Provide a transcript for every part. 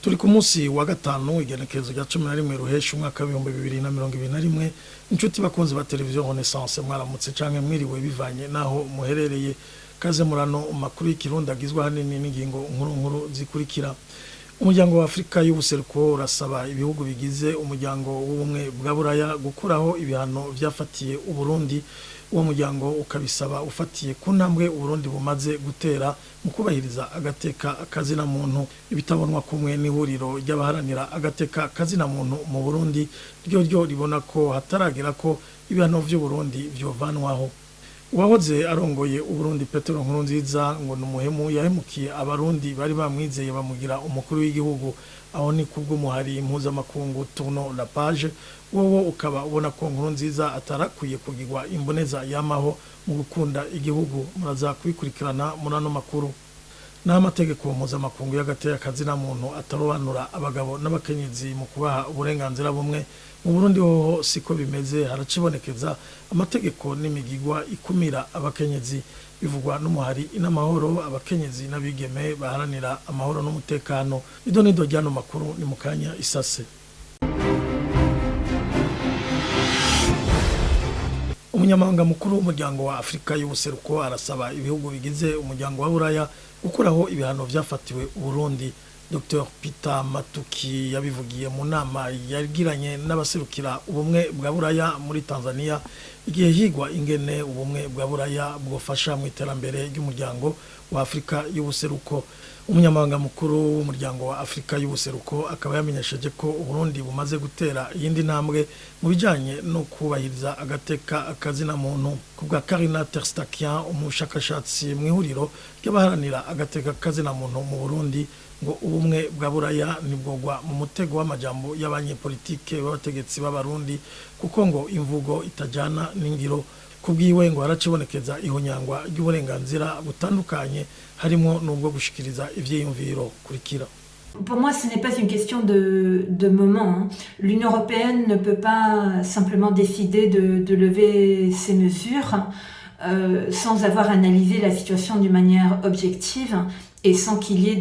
Turi ku munsi wa gatanu igenekerezo rya 11 Ruheshi umwaka wa 2021 inshuti bakunzi ba televiziyo Renaissance mwaramutse canke mwiriwe bivanye naho muherereye kaze murano makuru y'ikirundi agizwe hanini n'ingingo nkuru zikurikira. Umuryango wa Afrika y'ubuseruko urasaba ibihugu bigize umuryango w'ubumwe bwa Buraya gukuraho ibihano vyafatiye Uburundi. Uwo muryango ukabisaba ufatiye ku ntambwe Uburundi bumaze gutera mu kubahiriza agateka kazina muntu. Ibitabonwa kumwe n'ihuriro ry'abaharanira agateka kazina muntu mu Burundi ryo ribona ko hataragera ko ibihano vy'u Burundi vyovanwaho. Uwahoze arongoye Uburundi Petero Nkurunziza ngo numuhemu yahemukiye abarundi bari bamwizeye bamugira umukuru w'igihugu, aho ni kubw'umuhari mpuzamakungu Tourno la page. Wowo ukaba ubona ko Nkurunziza atarakwiye kugirwa imboneza yamaho mu gukunda igihugu. Muraza kubikurikirana murano makuru. N'amategeko mpuzamakungu y'agateka kazina muntu atarobanura abagabo n'abakenyezi mu kubaha uburenganzira bumwe. Mu Burundi ho siko bimeze, haracibonekeza amategeko n'imigigwa ikumira abakenyezi. Bivugwa n'umuhari inamahoro abakenyezi n'abigeme baharanira amahoro n'umutekano. Idonido ryano makuru ni mukanya isase. Umunyamabanga mukuru w'umuryango wa Afrika y'ubuseruko arasaba ibihugu bigize umuryango wa Buraya gukuraho ibihano vyafatiwe Burundi. Dr Peter Matuki yabivugiye mu nama yagiranye n'abaserukira ubumwe bwa Buraya muri Tanzania igihe higwa ingene ubumwe bwa Buraya bwofasha mu iterambere ry'umuryango wa Afrika y'ubuseruko. Umunyamabanga mukuru w'umuryango wa Afrika y'ubuseruko akaba yamenyesheje ko Uburundi bumaze gutera iyindi ntambwe mu bijanye no kubahiriza agateka kazina muntu. Kubwa Karina Terstakian umushakashatsi mu ihuriro ry'abaharanira agateka kazina muntu mu Burundi ngo ubumwe bwa Buraya nibwogwa mu mutego w'amajambo y'abanyepolitike b'abategetsi b'abarundi kuko ngo imvugo itajana n'ingiro. Kubwiwe ngo haracibonekeza ihonyangwa ry'uburenganzira butandukanye harimo nubwo gushikiriza ivyiyumviro kurikira. Pour moi, ce n'est pas une question de moment. L'Union européenne ne peut pas simplement décider de lever ces mesures sans avoir analysé la situation d'une manière objective et sans qu'il y ait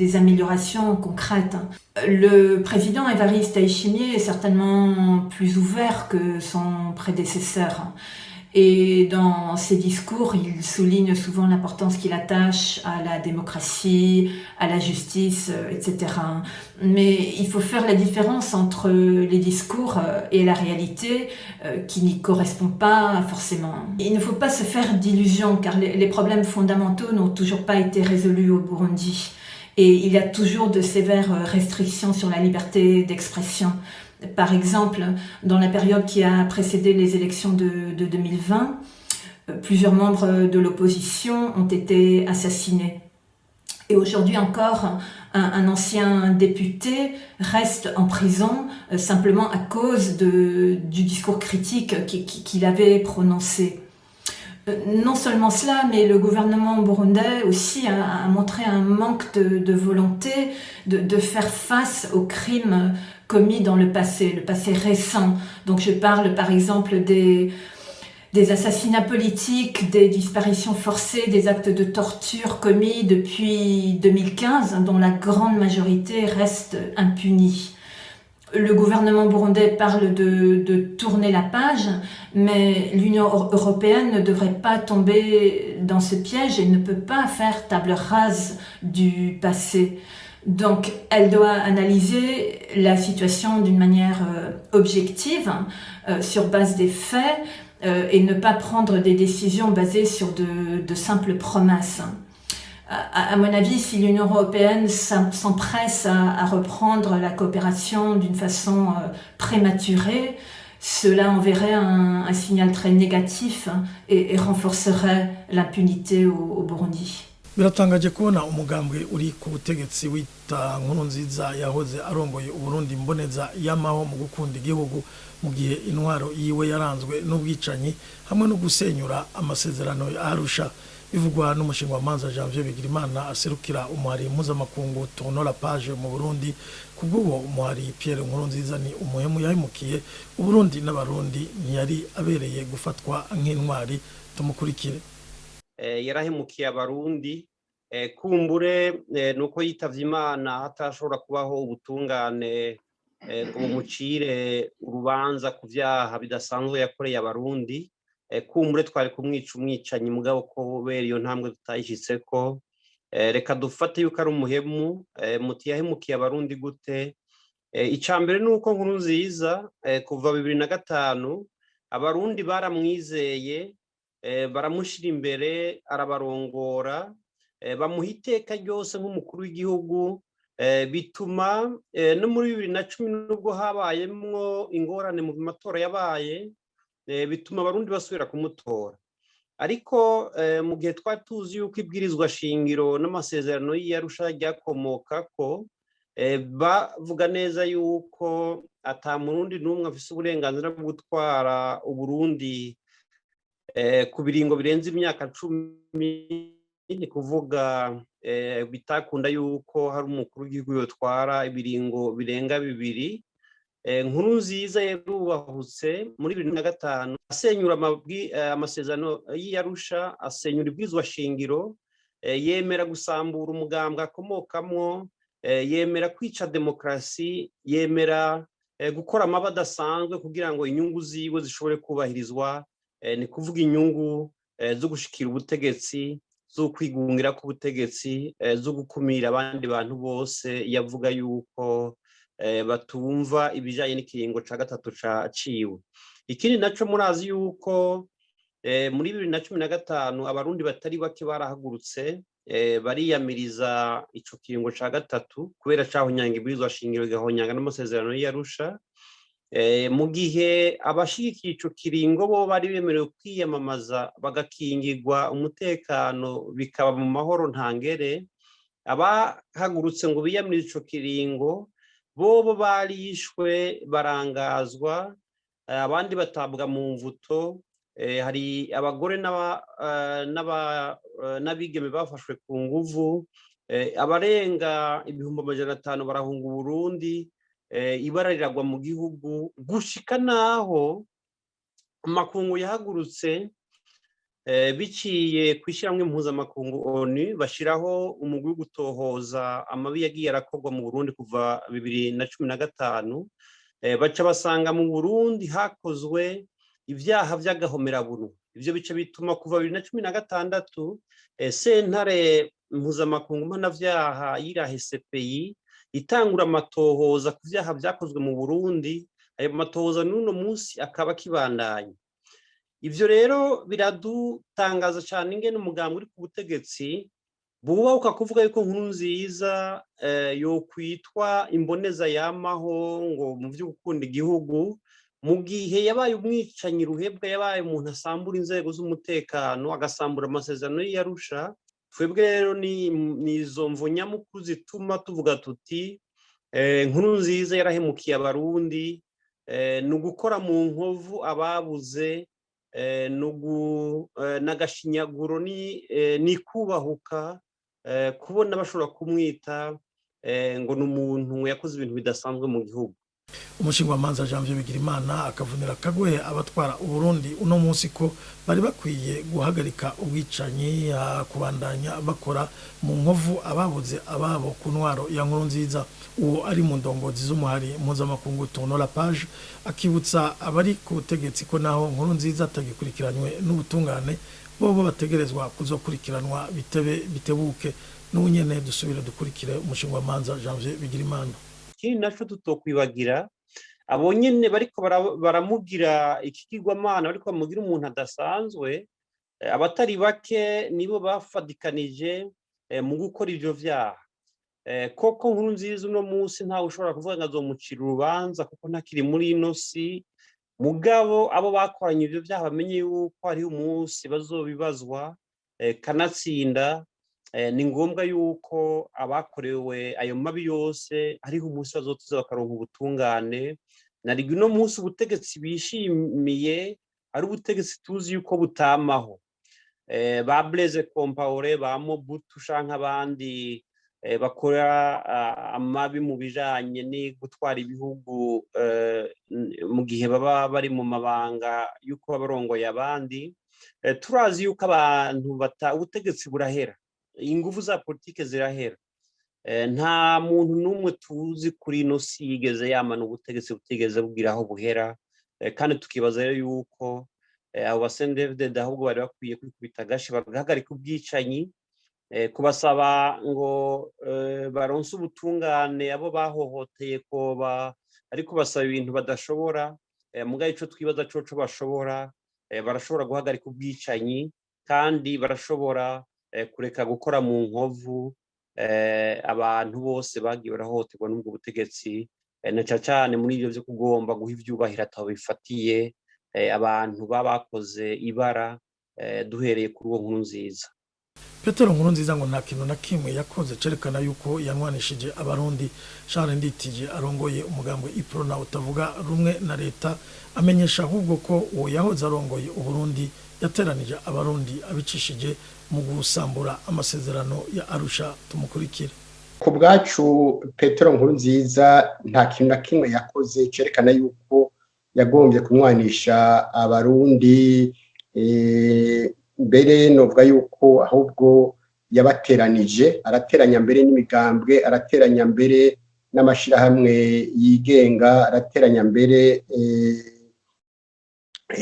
des améliorations concrètes. Le président Évariste Ndayishimiye est certainement plus ouvert que son prédécesseur. Et dans ses discours, il souligne souvent l'importance qu'il attache à la démocratie, à la justice, etc. Mais il faut faire la différence entre les discours et la réalité qui n'y correspond pas forcément. Il ne faut pas se faire d'illusions car les problèmes fondamentaux n'ont toujours pas été résolus au Burundi. Et il y a toujours de sévères restrictions sur la liberté d'expression. Par exemple, dans la période qui a précédé les élections de 2020, plusieurs membres de l'opposition ont été assassinés. Et aujourd'hui encore, un ancien député reste en prison simplement à cause du discours critique qu'il avait prononcé. Non seulement cela, mais le gouvernement burundais aussi a montré un manque de volonté de faire face aux crimes commis dans le passé récent. Donc je parle par exemple des assassinats politiques, des disparitions forcées, des actes de torture commis depuis 2015, dont la grande majorité reste impunie. Le gouvernement burundais parle de tourner la page, mais l'Union européenne ne devrait pas tomber dans ce piège et ne peut pas faire table rase du passé. Donc, elle doit analyser la situation d'une manière objective, sur base des faits, et ne pas prendre des décisions basées sur de simples promesses. À mon avis, si l'Union européenne s'empresse à reprendre la coopération d'une façon prématurée, cela enverrait un signal très négatif et renforcerait l'impunité au Burundi. Biratangaje kubona umugambwe uri ku butegetsi wita Nkurunziza yahoze arongoye Uburundi mboneza yamaho mu gukunda igihugu mu gihe intwaro yiwe yaranzwe n'ubwicanyi hamwe no gusenyura amasezerano ya Arusha. Bivugwa n'umushinga manza Janvier Bigirimana aserukira umuhari mpuzamakungu Tourno la page mu Burundi. Kubwo umuhari Pierre Nkurunziza ni umuhemu yahemukiye Uburundi n'abarundi ntiyari abereye gufatwa nk'intwari. Tumukurikire. Yarahemukiye abarundi kumbure nuko yitavye Imana hatashobora kubaho ubutungane ngo bumucire urubanza ku vyaha bidasanzwe yakoreye abarundi. Kumbure twari kumwica umwicanyi mugabo kubera iyo ntambwe tutayishitseko, reka dufate yuko ari umuhemu. Muti yahemukiye abarundi gute? Icambere nuko Nkurunziza kuva 2005 abarundi baramwizeye, baramushira imbere, arabarongora, bamuha iteka ryose nk'umukuru w'igihugu, bituma no muri 2010 nubwo habayemwo ingorane mu matora yabaye, bituma abarundi basubira kumutora. Ariko mu gihe twari tuzi yuko ibwirizwa shingiro n'amasezerano y'Arusha ryakomokako, bavuga neza yuko ata murundi n'umwe afise uburenganzira bwo gutwara Uburundi ku biringo birenze imyaka 10, ni kuvuga bitakunda yuko hari umukuru w'igihugu yotwara ibiringo birenga 2. Nkurunziza yarubahutse muri 2005 asenyura amasezerano y'Arusha, asenyura ibwirizwa shingiro, yemera gusambura umugambwe akomokamwo, yemera kwica demokrasi, yemera gukora amabi adasanzwe kugira ngo inyungu ziwe zishobore kubahirizwa, ni kuvuga inyungu zo gushikira ubutegetsi, zo kwigungira ku butegetsi, zo gukumira abandi bantu bose yavuga yuko batumva ibijanye n'ikiringo ca gatatu ciwe. Ikindi naco murazi yuko muri 2015 abarundi batari bake barahagurutse, bariyamiriza ico kiringo ca gatatu kubera cahonyanga ibwirizwa shingiro, gahonyanga n'amasezerano y'Arusha. Mu gihe abashigikiye ico kiringo bo bari bemerewe kwiyamamaza bagakingirwa umutekano, bikaba mu mahoro ntangere, abahagurutse ngo biyamirize ico kiringo bobo barishwe, barangazwa, abandi batabwa mu mvuto. Hari abagore n'abigeme bafashwe ku nguvu, abarenga 500,000 barahunga Uburundi, ibara riragwa mu gihugu, gushika naho amakungu yahagurutse biciye kw'ishyirahamwe mpuzamakungu ONU, bashiraho umugwi wo gutohoza amabi yagiye arakorwa mu Burundi kuva 2015. Baca basanga mu Burundi hakozwe ivyaha vy'agahomerabunu. Ivyo bice bituma kuva 2016 sentare mpuzamakungu mpanavyaha yirahe CPI itangura amatohoza ku vyaha vyakozwe mu Burundi. Ayo matohoza n'uno munsi akaba kibandanye. Ivyo rero biradutangaza cyane ingene umugambwe uri ku butegetsi bubahuka kuvuga yuko Nkurunziza yo kwitwa imboneza yamaho ngo mu vyo gukunda igihugu, mu gihe yabaye umwicanyi ruhebwa, yabaye umuntu asambura inzego z'umutekano, agasambura amasezerano y'Arusha. Twebwe rero ni izo mvo nyamukuru zituma tuvuga tuti Nkurunziza yarahemukiye abarundi, ni ugukora mu nkovu ababuze, n'agashinyaguro, ni kubahuka kubona bashobora kumwita ngo ni umuntu yakoze ibintu bidasanzwe mu gihugu. Umushingwamanza Janvier Bigirimana akavunira akagohe abatwara Uburundi uno munsi ko bari bakwiye guhagarika ubwicanyi, kubandanya bakora mu nkovu ababuze ababo ku ntwaro ya Nkurunziza. Uwo ari mu ndongozi z'umuhari mpuzamakungu Tourno la page, akibutsa abari ku butegetsi ko naho Nkurunziza atagikurikiranywe n'ubutungane, bobo bategerezwa kuzokurikiranwa bitebuke. N'unyene dusubire dukurikire umushingwamanza Janvier Bigirimana. Ikindi naco tutokwibagira, abo nyene bariko baramugira ikigirwamana, bariko bamugira umuntu adasanzwe, abatari bake nibo bafadikanije mu gukora ivyo vyaha. Koko Nkurunziza uno munsi ntawe ushobora kuvuga ngo azomucira urubanza kuko ntakiri muri ino si, mugabo abo bakoranye ivyo vyaha bamenye yuko hariho umunsi bazobibazwa, kanatsinda ni ngombwa yuko abakorewe ayo mabi yose hariho umunsi bazotuza bakaronka ubutungane. Narigwe uno munsi ubutegetsi bishimiye ari ubutegetsi tuzi yuko butamaho, ba Blaise Compaoré, ba Mobutu canke abandi bakora amabi mu bijanye ni gutwara ibihugu mu gihe baba bari mu mabanga yuko barongoye abandi. Turazi yuko abantu ubutegetsi burahera, ingufu za politike zirahera. Nta muntu n'umwe tuzi kuri ino si yigeze yamana ubutegetsi butigeze bugira aho buhera, kandi tukibaza rero yuko abo basendevide ahubwo bari bakwiye kwikubita agashi bagahagarika ubwicanyi, kubasaba ngo baronse ubutungane abo bahohoteye koba ariko basaba ibintu badashobora. Mugabe ico twibaza coco bashobora, barashobora guhagarika ubwicanyi kandi barashobora kureka gukora mu nkovu abantu bose bagiye barahohoterwa n'ubwo butegetsi, na cyane muri ivyo vyo kugomba guha ivyubahiro ataho bifatiye abantu babakoze ibara, duhereye kuri uwo Nkurunziza. Petero Nkurunziza ngo nta kintu na kimwe yakoze cerekana yuko yanwanishije abarundi. Charles Nditije arongoye umugambwe Iprona utavuga rumwe na leta amenyesha ahubwo ko uwo yahoze arongoye Uburundi yateranije abarundi abicishije mu gusambura amasezerano ya Arusha. Tumukurikire. Ku bwacu Petero Nkurunziza nta kintu na kimwe yakoze cerekana yuko yagombye kumwanisha abarundi, mbere novuga yuko ahubwo yabateranije, arateranya mbere n'imigambwe, arateranya mbere n'amashirahamwe yigenga, arateranya mbere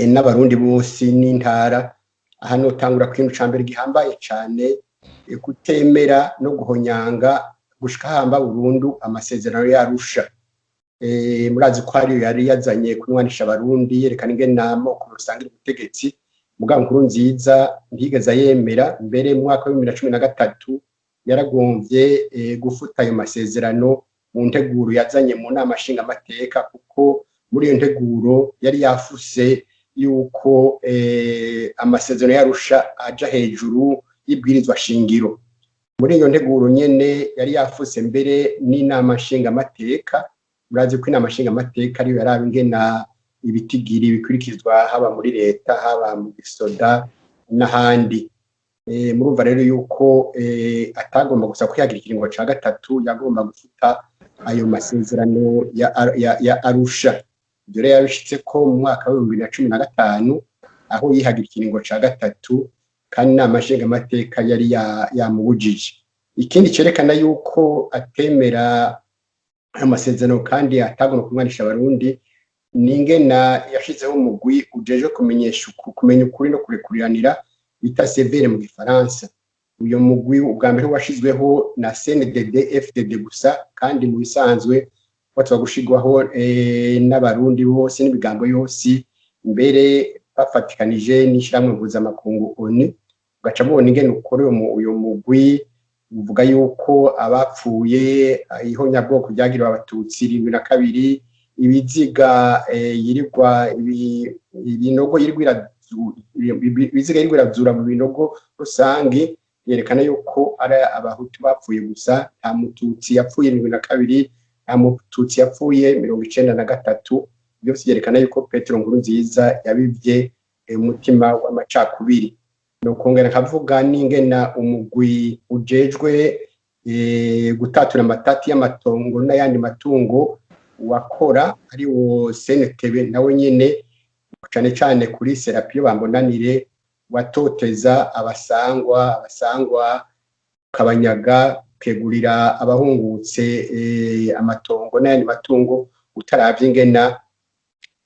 n'abarundi bose n'intara. Hano tangura kwintu cambere gihambaye cyane, kutemera no guhonyanga gushika hamba burundu amasezerano ya Arusha. Murazi ko ari yari yazanye kunwanisha abarundi, yerekana ingene amoko rusangira ubutegetsi. Mugabo Nkurunziza ntigeze yemera, mbere mu mwaka wa 2013 yaragomvye gufuta ayo masezerano mu nteguro yazanye mu nama nshinga amateka, kuko muri iyo nteguro yari yafuse yuko amasezerano yarusha aja hejuru y'ibwirizwa shingiro. Muri iyo nteguro nyene yari yafuse mbere n'inama nshinga amateka. Murazi ko inama nshinga amateka ariyo yaraba ingena ibitigiri bikurikizwa haba muri leta, haba mu gisoda n'ahandi. Murumva rero yuko atagomba gusa kwihagira ikiringo ca gatatu, yagomba gufuta ayo masezerano ya Arusha. Ibyo rero yabishitse ko mu mwaka wa 2015 aho yihagira ikiringo ca gatatu, kandi inama nshinga amateka yari yamubujije. Ikindi cerekana yuko atemera amasezerano kandi atagomba kumwanisha abarundi, ningena yashizeho umugwi ujeje kumenya ukuri no kurekuriranira, bita severe mu Gifaransa. Uyo mugwi ubwa mbere washizweho na CNDD FDD gusa, kandi mu bisanzwe watwa gushigwaho n'abarundi bose n'ibigango yose, mbere bafatikanije n'ishiramwe mpuzamakungu ONU. Ugaca mubona ingene ukore uyo mugwi uvuga yuko abapfuye ihonyabwoko ryagiriwe abatutsi 72, ibiziga yirirwa ibinogo yirirwa irazura mu binogo rusangi, yerekana yuko ari abahutu bapfuye gusa, nta mututsi yapfuye 72, nta mututsi yapfuye 93. Byose byerekana yuko Petero Nkurunziza yabivye umutima w'amacakubiri. No kongera kavuga n'ingena umugwi ujejwe gutatura amatati y'amatongo n'ayandi matungo wakora ari wo senetebe nawe nyene cyane kuri Serapio Bambonanire watoteza abasangwa kabanyaga kegurira abahungutse amatongo n'ayandi matungo, utaravye ingena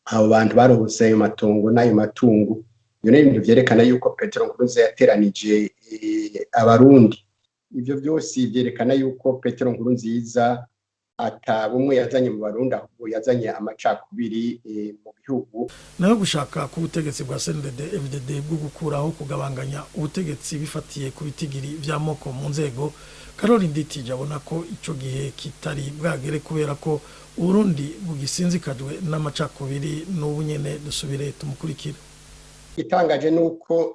abo bantu baronse ayo matongo n'ayo matungo. Iyo ni ibintu vyerekana yuko Petero Nkurunziza yateranije abarundi. Ivyo byose vyerekana yuko Petero Nkurunziza atabumwe yazanye mu Barundi, ahubwo yazanye amacakubiri mu gihugu. Nayo gushaka ku butegetsi bwa CNDD FDD bwo gukuraho kugabanganya ubutegetsi bifatiye ku bitigiri vy'amoko mu nzego. Karoli Nditije abona ko ico gihe kitari bwagere kubera ko Uburundi bugisinzikajwe n'amacakubiri. N'ubu nyene dusubire tumukurikira. Itangaje nuko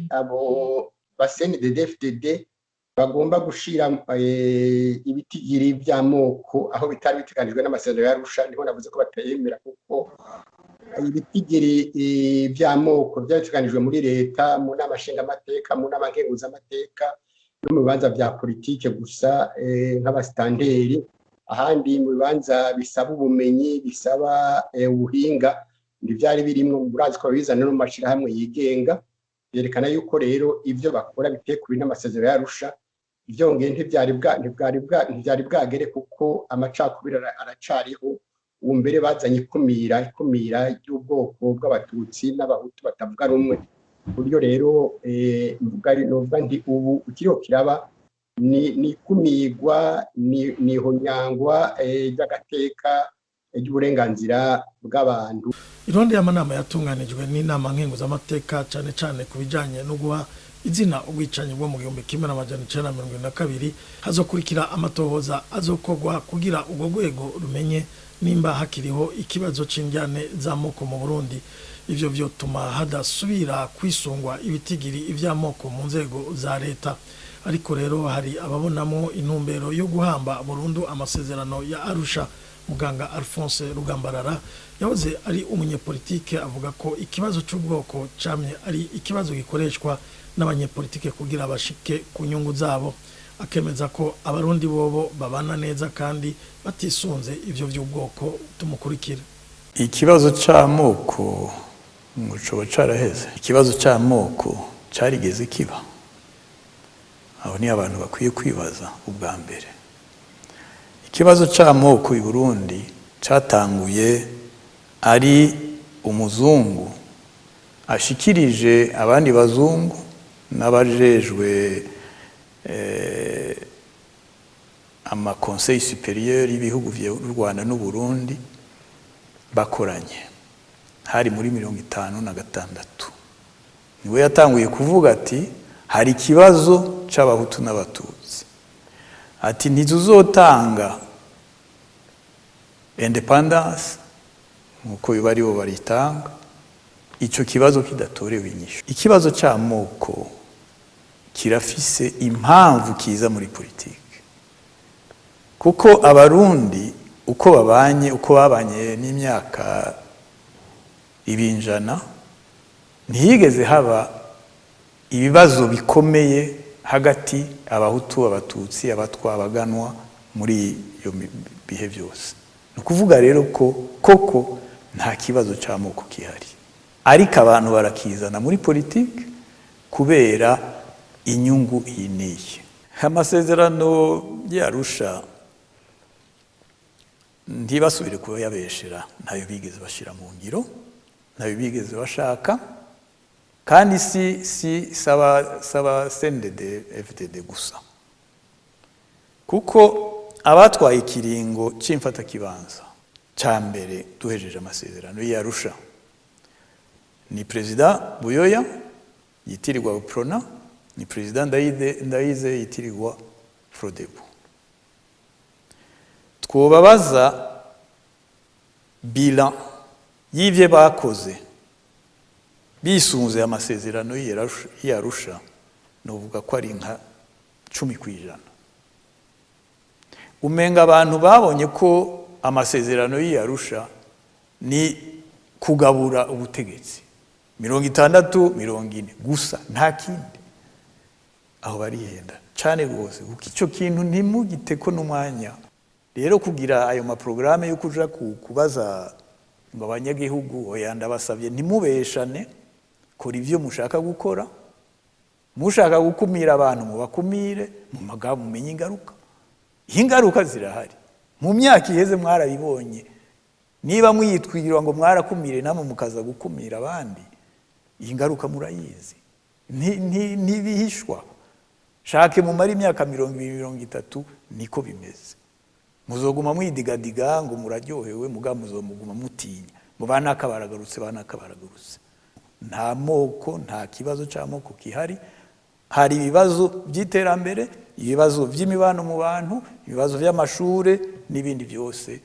abo ba CNDD FDD bagomba gushira ibitigiri by'amoko aho bitari biteganijwe n'amasezerano y'Arusha. Niho navuze ko batayemera, kuko ibitigiri by'amoko byabiteganijwe muri leta, mu nama nshinga amateka, mu nama nkenguza amateka no mu bibanza bya politike gusa nk'abastanderi. Ahandi mu bibanza bisaba ubumenyi, bisaba ubuhinga, ndivyari birimwe. Murazi ko bizana no mashira hamwe yigenga. byerekana yuko rero ivyo bakora biteye kuri n'amasezerano y'Arusha ivyongeye ntivyari bwagere kuko amacakubiri aracariho ubu mbere bazanye ikumira ry'ubwoko bw'abatutsi n'abahutu batavuga rumwe buryo rero novuga nti ubu ukiriho kiraba ni kumirwa ni honyangwa ry'agateka ry'uburenganzira bw'abantu. Iruhande y'amanama yatunganijwe n'inama nkenguzamateka cyane cyane ku bijanye no guha izina ubwicanyi bwo mu 1972 hazokurikira amatohoza azokorwa kugira ubwo rwego rumenye nimba hakiriho ikibazo c'injyane z'amoko mu Burundi. Ivyo vyotuma hadasubira kwisungwa ibitigiri ivy'amoko mu nzego za leta. Ariko rero hari ababonamo intumbero yo guhamba burundu amasezerano ya Arusha. Muganga Alphonse Rugambarara yahoze ari umunyepolitike avuga ko ikibazo cy'ubwoko camye ari ikibazo gikoreshwa n'abanyepolitike kugira bashike ku nyungu zabo, akemeza ko abarundi bobo babana neza kandi batisunze ivyo by'ubwoko. Tumukurikira. Ikibazo c'amoko ngo caraheze, ikibazo c'amoko carigeze kiba, aho ni abantu bakwiye kwibaza ubwa mbere. Ikibazo c'amoko i Burundi catanguye ari umuzungu ashikirije abandi bazungu n'abajejwe ama conseil supérieur y'ibihugu vy'u Rwanda n'u Burundi bakoranye hari muri 1956. Niwe yatanguye kuvuga ati hari ikibazo c'abahutu n'abatutsi, ati ntituzotanga independence nkuko bari bo baritanga ico kibazo kidatorewe inyishu. Ikibazo c'amoko kirafise impamvu kiza muri politike, kuko abarundi uko babanye n'imyaka ibinjana ntiyigeze haba ibibazo bikomeye hagati abahutu abatutsi abatwa abaganwa muri iyo bihe byose. Nukuvuga rero ko koko nta kibazo c'amoko kihari, ariko abantu barakizana muri politike kubera inyungu iniye. Amasezerano y'Arusha ntibasubire kuba yabeshera, ntayo bigeze bashira mu ngiro, ntayo bigeze bashaka, kandi si saba sendede FDD gusa, kuko abatwaye ikiringo c'imfata kibanza ca mbere duhejeje amasezerano y'Arusha ni President Buyoya yitirirwa Prona, ni President Ndayize yitirirwa Frodebu. Twobabaza bilan y'ivye bakoze bisunze amasezerano y'Arusha, novuga ko ari nka 10%. Umenga abantu babonye ko amasezerano y'Arusha ni kugabura ubutegetsi 60-40 gusa, nta kindi. Aho barihenda cyane rwose, kuko ico kintu ntimugiteko n'umwanya. Rero kugira ayo maprograme yo kuja kubaza ngo abanyagihugu oya ndabasabye ntimubeshane, kora ivyo mushaka gukora, mushaka gukumira abantu mubakumire, mu magambo mumenye ingaruka. Ingaruka zirahari, mu myaka iheze mwarabibonye. Niba mwitwirwa ngo mwarakumire namwe mukaza gukumira abandi, ingaruka murayizi, ntibihishwa. Shake mu mari imyaka 20-30 niko bimeze. Muzoguma mwidigadiga ngo muraryohewe, mugambo muzomuguma mutinya ngo banakabaragurutse. Nta moko, nta kibazo c'amoko kihari. Hari ibibazo by'iterambere, ibibazo by'imibano mu bantu, ibibazo by'amashure n'ibindi byose,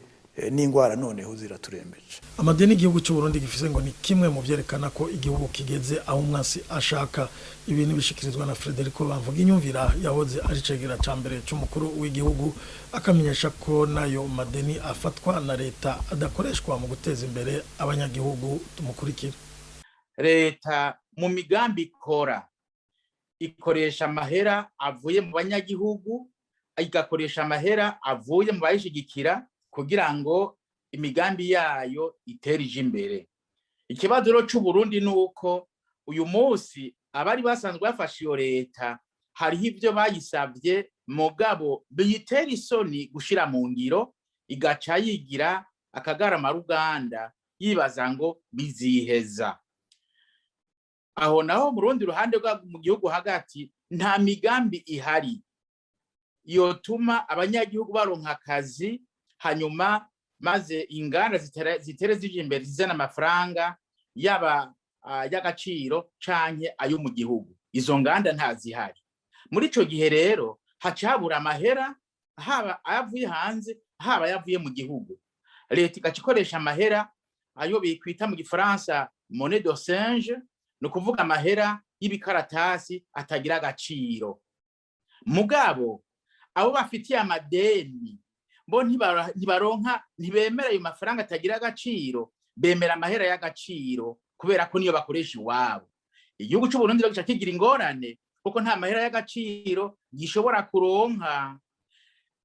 n'ingwara noneho ziraturembeje. Amadeni igihugu cy'u Burundi gifise ngo ni kimwe mu byerekana ko igihugu kigeze aho umwasi ashaka. Ibintu bishikirizwa na Frederico Bamvuga inyumvira yahoze ari cegera ca mbere c'umukuru w'igihugu, akamenyesha ko nayo madeni afatwa na leta adakoreshwa mu guteza imbere abanyagihugu. Tumukurikira. Leta mu migambi ikora ikoresha amahera avuye mu banyagihugu, igakoresha amahera avuye mu bayishigikira kugira ngo imigambi yayo iterije imbere. Ikibazo cyo Burundi nuko uyu munsi abari basanzwe bafashe iyo leta hariho ibyo bayisabye mugabo biyitera isoni gushira mu ngiro, igaca yigira akagarama ruganda yibaza ngo biziheza. Aho naho mu rundi ruhande mu gihugu hagati nta migambi ihari yotuma abanyagihugu baronka akazi, hanyuma maze inganda zitere zije imbere zizana amafaranga yaba y'agaciro canke ayo mu gihugu. Izo nganda ntazihari. Muri ico gihe rero haca habura amahera, haba ayavuye hanze haba ayavuye mu gihugu. Leta igaca ikoresha amahera ayo bikwita mu gifaransa monnaie de singe, no kuvuga amahera y'ibikaratasi atagira agaciro. Mugabo abo bafitiye amadeni bo ntibaronka, ntibemera ayo mafaranga atagira agaciro, bemera amahera y'agaciro kubera ko niyo bakoresha iwabo. Igihugu cy'u Burundi gica kigira ingorane kuko nta mahera y'agaciro gishobora kuronka,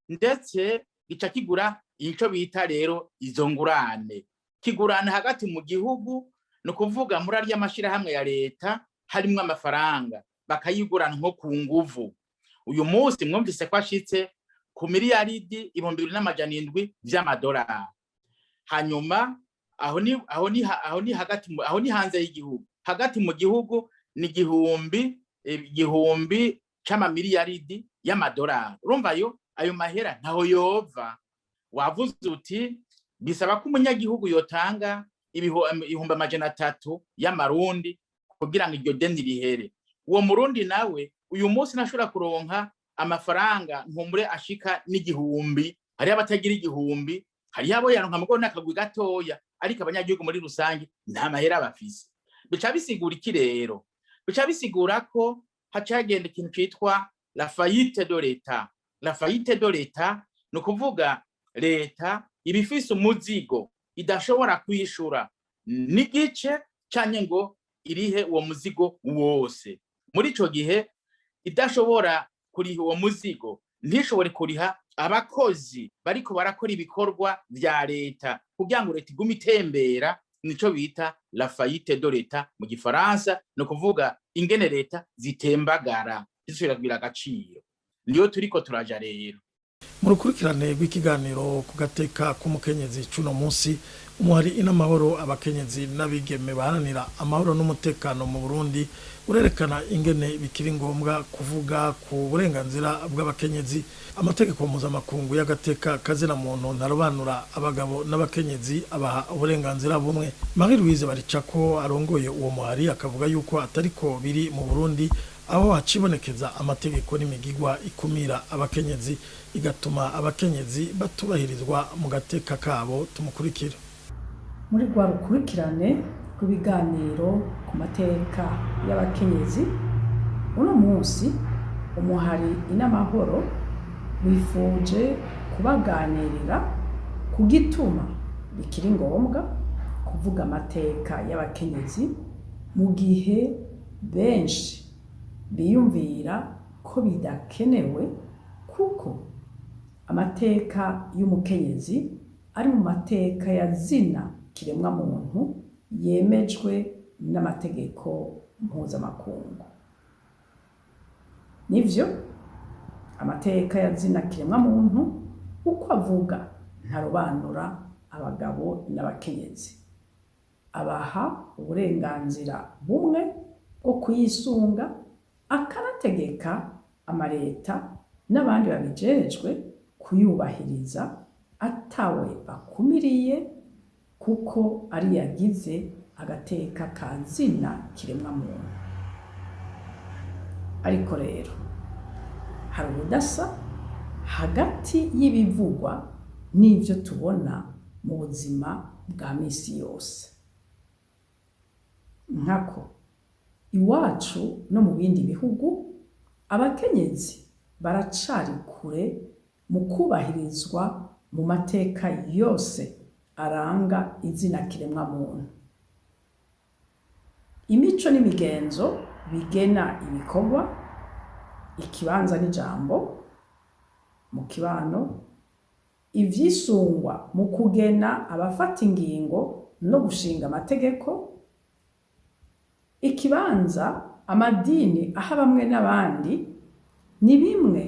ndetse gica kigura ico bita rero izo ngurane. Kigurana hagati mu gihugu, no kuvuga muri arya mashirahamwe ya leta harimwo amafaranga bakayigurana nko ku nguvu. Uyu munsi mwumvise ko ashitse ku miliyaridi 2,700 vy'amadolari. Hanyuma aho ni hagati, aho ni hanze y'igihugu. Hagati mu gihugu ni igihumbi c'amamiliyaridi y'amadolari. Urumva ayo mahera ntaho yova. Wavuze uti bisaba ko umunyagihugu yotanga 300 y'amarundi kugira ngo iryo deni rihere. Uwo murundi nawe uyu munsi nashobora kuronka amafaranga nkumbure ashika n'igihumbi. Hari abatagira igihumbi, hari abo yaronka mugo n'akagwi gatoya, ariko abanyagihugu muri rusange nta mahera bafise. Bica bisigura iki rero? Bica bisigura ko hacagenda ikintu citwa la faillite de l'État. La faillite de l'État no kuvuga leta ibifise umuzigo idashobora kwishura n'igice canke ngo irihe uwo muzigo wose. Muri ico gihe idashobora kuriha uwo muzigo, ntishobore kuriha abakozi bariko barakora ibikorwa vya leta kugira ngo leta igume itembera. Nico bita la faillite de l'État mu gifaransa, no kuvuga ingene leta zitembagara zisubira kugira agaciro. Niyo turiko turaja rero. Mu rukurikirane rw'ikiganiro ku gateka k'umukenyezi cuno munsi, umuhari inamahoro abakenyezi n'abigeme baharanira amahoro n'umutekano mu Burundi urerekana ingene bikiri ngombwa kuvuga ku burenganzira bw'abakenyezi. Amategeko mpuzamakungu y'agateka kazina muntu ntarobanura abagabo n'abakenyezi, abaha uburenganzira bumwe. Marie Louise Baricako arongoye uwo muhari akavuga yuko atariko biri mu Burundi, aho hacibonekeza amategeko n'imigigwa ikumira abakenyezi, igatuma abakenyezi batubahirizwa mu gateka kabo. Tumukurikira. Muri rwa rukurikirane rw'ibiganiro ku mateka y'abakenyezi, uno munsi umuhari inamahoro wifuje kubaganirira ku gituma bikiri ngombwa kuvuga amateka y'abakenyezi mu gihe benshi biyumvira ko bidakenewe, kuko amateka y'umukenyezi ari mu mateka ya zina kiremwa muntu yemejwe n'amategeko mpuzamakungu. Nivyo amateka ya zina kiremwa muntu uko avuga ntarobanura abagabo n'abakenyezi, abaha uburenganzira bumwe bwo kuyisunga, akanategeka amaleta n'abandi babijejwe kuyubahiriza atawe bakumiriye, kuko ari yagize agateka ka zina kiremwa muntu. Ariko rero hari ubudasa hagati y'ibivugwa n'ivyo tubona mu buzima bwa misi yose. Nkako iwacu no mu bindi bihugu abakenyezi baracari kure mu kubahirizwa mu mateka yose aranga izina kiremwa muntu. Imico n'imigenzo bigena ibikorwa, ikibanza n'ijambo mu kibano, ivyisungwa mu kugena abafata ingingo no gushinga amategeko, ikibanza amadini aha bamwe n'abandi ni bimwe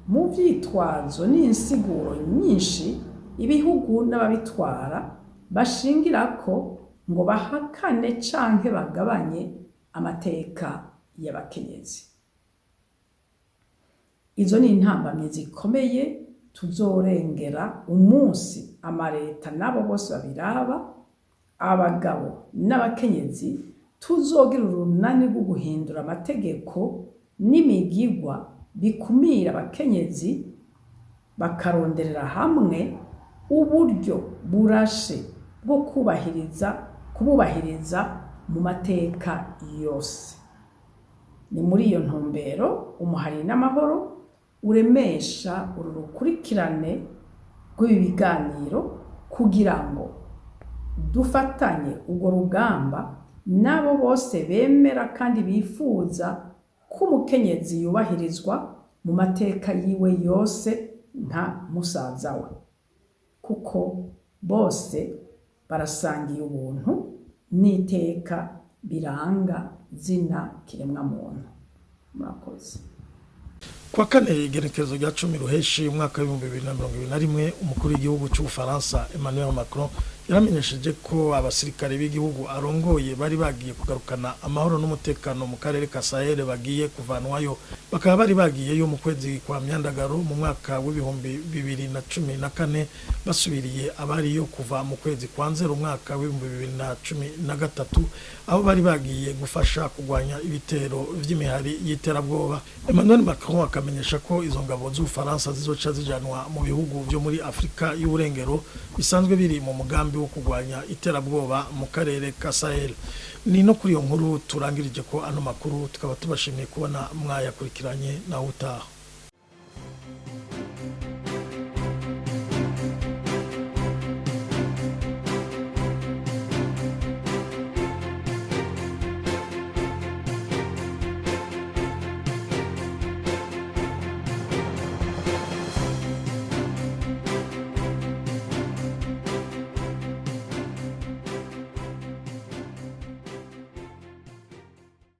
mu vyitwazo n'insiguro nyinshi ibihugu n'ababitwara bashingirako ngo bahakane canke bagabanye amateka y'abakenyezi. Izo ni intambamyi zikomeye tuzorengera umunsi amareta nabo bose babiraba, abagabo n'abakenyezi tuzogira urunani rwo guhindura amategeko n'imigigwa bikumira abakenyezi, bakaronderera hamwe uburyo burashe bwo kububahiriza mu mateka yose. Ni muri iyo ntumbero umuhari n'amahoro uremesha uru rukurikirane rw'ibi biganiro kugira ngo dufatanye urwo rugamba nabo bose bemera kandi bifuza ko umukenyezi yubahirizwa mu mateka yiwe yose nka musaza we, kuko bose barasangiye ubuntu n'iteka biranga zina kiremwa muntu. Murakoze. Kwa kane igenekerezo rya 10 Ruheshi umwaka wa 2021 umukuru w'igihugu cy'Ubufaransa Emmanuel Macron yaramenyesheje ko abasirikare b'igihugu arongoye bari bagiye kugarukana amahoro n'umutekano mu karere ka Sahel bagiye kuvanwayo, bakaba bari bagiyeyo mu kwezi kwa myandagaro mu mwaka w'ibihumbi 2014 basubiriye abariyo kuva mu kwezi kwa nzero umwaka w'ibihumbi 2013 aho bari bagiye gufasha kugwanya ibitero vy'imihari y'iterabwoba. Emmanuel Macron akamenyesha ko izo ngabo z'Ubufaransa zizoca zijanwa mu bihugu byo muri Afrika y'uburengero bisanzwe biri mu mugambi wo kugwanya iterabwoba mu karere ka Sahel. Ni no kuri iyo nkuru turangirije ko ano makuru tukaba tubashimiye kubona mwayakurikiranye na utaha.